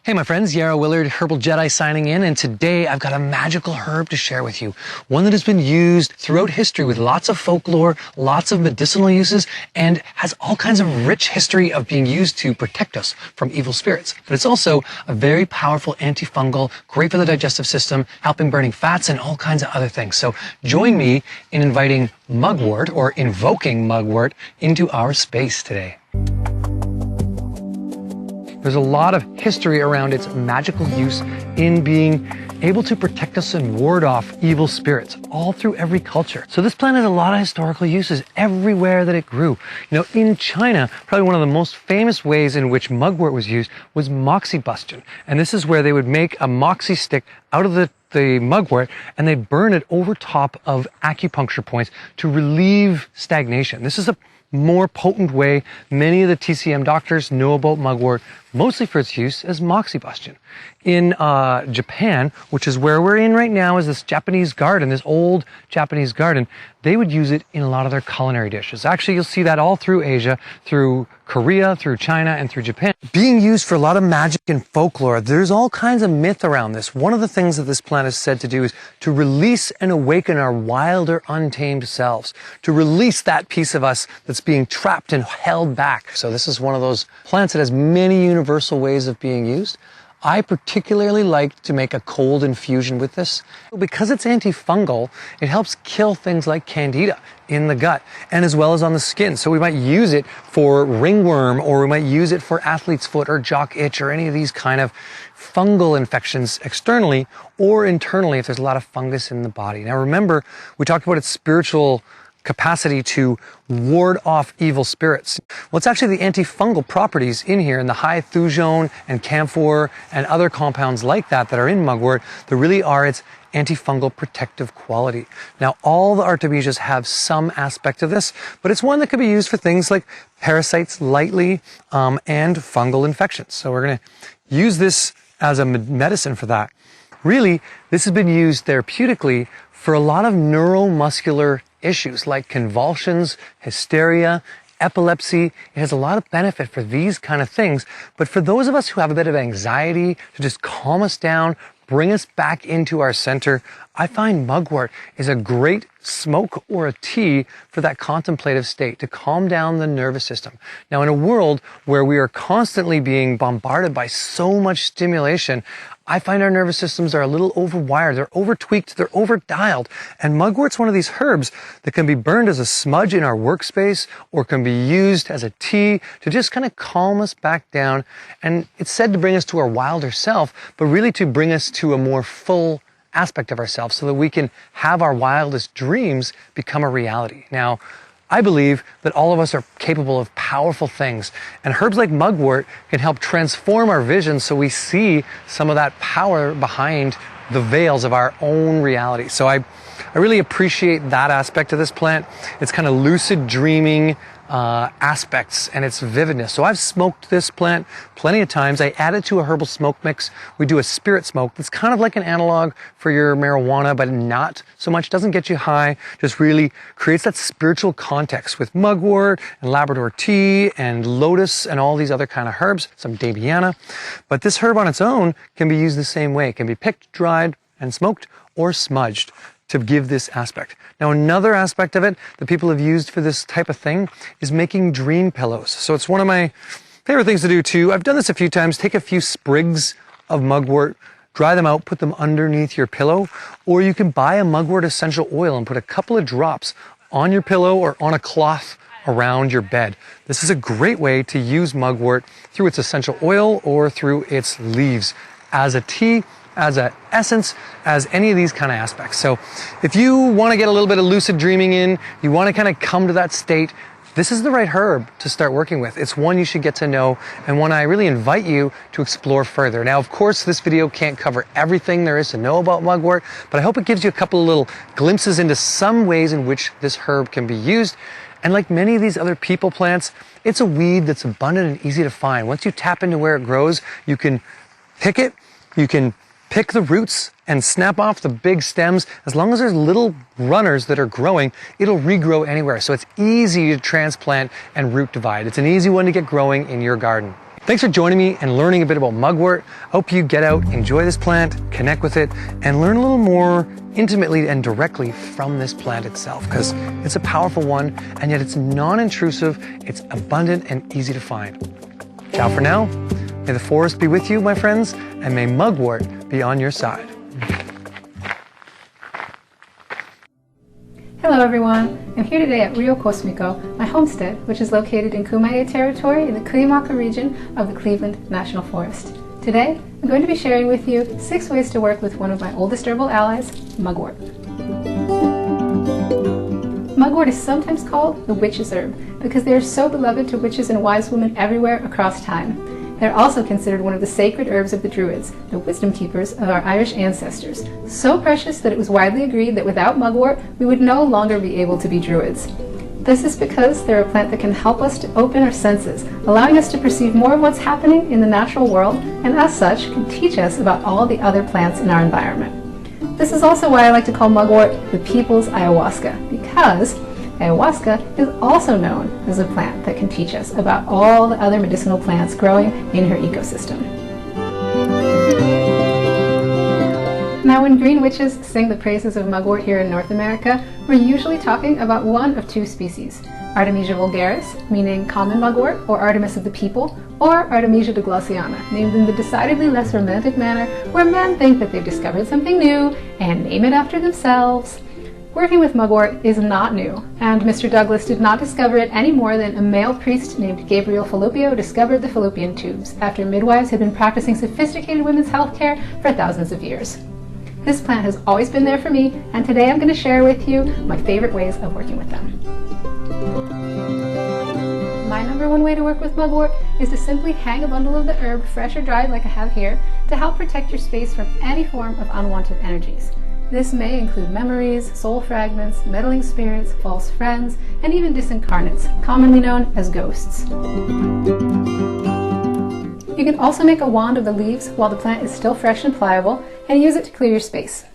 Hey my friends, Yarrow Willard, Herbal Jedi signing in, and today I've got a magical herb to share with you. One that has been used throughout history with lots of folklore, lots of medicinal uses, and has all kinds of rich history of being used to protect us from evil spirits. But it's also a very powerful antifungal, great for the digestive system, helping burning fats and all kinds of other things. So join me in inviting Mugwort, or invoking Mugwort, into our space today. There's a lot of history around its magical use in being able to protect us and ward off evil spirits all through every culture. So this plant has a lot of historical uses everywhere that it grew. You know, in China, probably one of the most famous ways in which mugwort was used was moxibustion. And this is where they would make a moxie stick out of the mugwort, and they'd burn it over top of acupuncture points to relieve stagnation. This is a more potent way. Many of the TCM doctors know about mugwort, mostly for its use as moxibustion. In Japan, which is where we're in right now, is this Japanese garden, this old Japanese garden. They would use it in a lot of their culinary dishes. Actually, you'll see that all through Asia, through Korea, through China, and through Japan. Being used for a lot of magic and folklore, there's all kinds of myth around this. One of the things that this plant is said to do is to release and awaken our wilder, untamed selves, to release that piece of us that's being trapped and held back. So this is one of those plants that has many universal ways of being used. I particularly like to make a cold infusion with this. Because it's antifungal, it helps kill things like candida in the gut and as well as on the skin. So we might use it for ringworm, or we might use it for athlete's foot or jock itch or any of these kind of fungal infections externally or internally if there's a lot of fungus in the body. Now remember, we talked about its spiritual capacity to ward off evil spirits. Well, it's actually the antifungal properties in here, in the high thujone and camphor and other compounds like that that are in mugwort that really are its antifungal protective quality. Now, all the artemisias have some aspect of this, but it's one that could be used for things like parasites lightly and fungal infections. So we're going to use this as a medicine for that. Really, this has been used therapeutically for a lot of neuromuscular issues like convulsions, hysteria, epilepsy. It has a lot of benefit for these kind of things. But for those of us who have a bit of anxiety, to just calm us down, bring us back into our center, I find mugwort is a great smoke or a tea for that contemplative state, to calm down the nervous system. Now, in a world where we are constantly being bombarded by so much stimulation, I find our nervous systems are a little overwired, they're over-tweaked, they're over-dialed. And mugwort's one of these herbs that can be burned as a smudge in our workspace or can be used as a tea to just kind of calm us back down. And it's said to bring us to our wilder self, but really to bring us to a more full aspect of ourselves so that we can have our wildest dreams become a reality. Now, I believe that all of us are capable of powerful things, and herbs like mugwort can help transform our vision so we see some of that power behind the veils of our own reality. So I really appreciate that aspect of this plant. It's kind of lucid dreaming aspects and its vividness. So I've smoked this plant plenty of times. I add it to a herbal smoke mix. We do a spirit smoke that's kind of like an analog for your marijuana, but not so much, doesn't get you high, just really creates that spiritual context with mugwort and Labrador tea and lotus and all these other kind of herbs, some Dabiana. But this herb on its own can be used the same way. It can be picked, dried, and smoked or smudged to give this aspect. Now, another aspect of it that people have used for this type of thing is making dream pillows. So it's one of my favorite things to do too. I've done this a few times. Take a few sprigs of mugwort, dry them out, put them underneath your pillow, or you can buy a mugwort essential oil and put a couple of drops on your pillow or on a cloth around your bed. This is a great way to use mugwort through its essential oil or through its leaves as a tea, as an essence, as any of these kind of aspects. So if you want to get a little bit of lucid dreaming in, you want to kind of come to that state, this is the right herb to start working with. It's one you should get to know and one I really invite you to explore further. Now, of course, this video can't cover everything there is to know about mugwort, but I hope it gives you a couple of little glimpses into some ways in which this herb can be used. And like many of these other people plants, it's a weed that's abundant and easy to find. Once you tap into where it grows, you can pick it, you can pick the roots and snap off the big stems. As long as there's little runners that are growing, it'll regrow anywhere. So it's easy to transplant and root divide. It's an easy one to get growing in your garden. Thanks for joining me and learning a bit about mugwort. Hope you get out, enjoy this plant, connect with it, and learn a little more intimately and directly from this plant itself, because it's a powerful one, and yet it's non-intrusive, it's abundant and easy to find. Ciao for now. May the forest be with you, my friends, and may mugwort be on your side. Hello everyone, I'm here today at Rio Cosmico, my homestead, which is located in Kumeyaay territory in the Cuyamaca region of the Cleveland National Forest. Today, I'm going to be sharing with you 6 ways to work with one of my oldest herbal allies, mugwort. Mugwort is sometimes called the witch's herb because they are so beloved to witches and wise women everywhere across time. They're also considered one of the sacred herbs of the Druids, the wisdom keepers of our Irish ancestors, so precious that it was widely agreed that without mugwort, we would no longer be able to be Druids. This is because they're a plant that can help us to open our senses, allowing us to perceive more of what's happening in the natural world, and as such, can teach us about all the other plants in our environment. This is also why I like to call mugwort the people's ayahuasca, because ayahuasca is also known as a plant that can teach us about all the other medicinal plants growing in her ecosystem. Now, when green witches sing the praises of mugwort here in North America, we're usually talking about one of 2 species, Artemisia vulgaris, meaning common mugwort, or Artemis of the people, or Artemisia deglaussiana, named in the decidedly less romantic manner where men think that they've discovered something new and name it after themselves. Working with mugwort is not new, and Mr. Douglas did not discover it any more than a male priest named Gabriel Falloppio discovered the fallopian tubes after midwives had been practicing sophisticated women's health care for thousands of years. This plant has always been there for me, and today I'm going to share with you my favorite ways of working with them. My number 1 way to work with mugwort is to simply hang a bundle of the herb, fresh or dried like I have here, to help protect your space from any form of unwanted energies. This may include memories, soul fragments, meddling spirits, false friends, and even disincarnates, commonly known as ghosts. You can also make a wand of the leaves while the plant is still fresh and pliable, and use it to clear your space.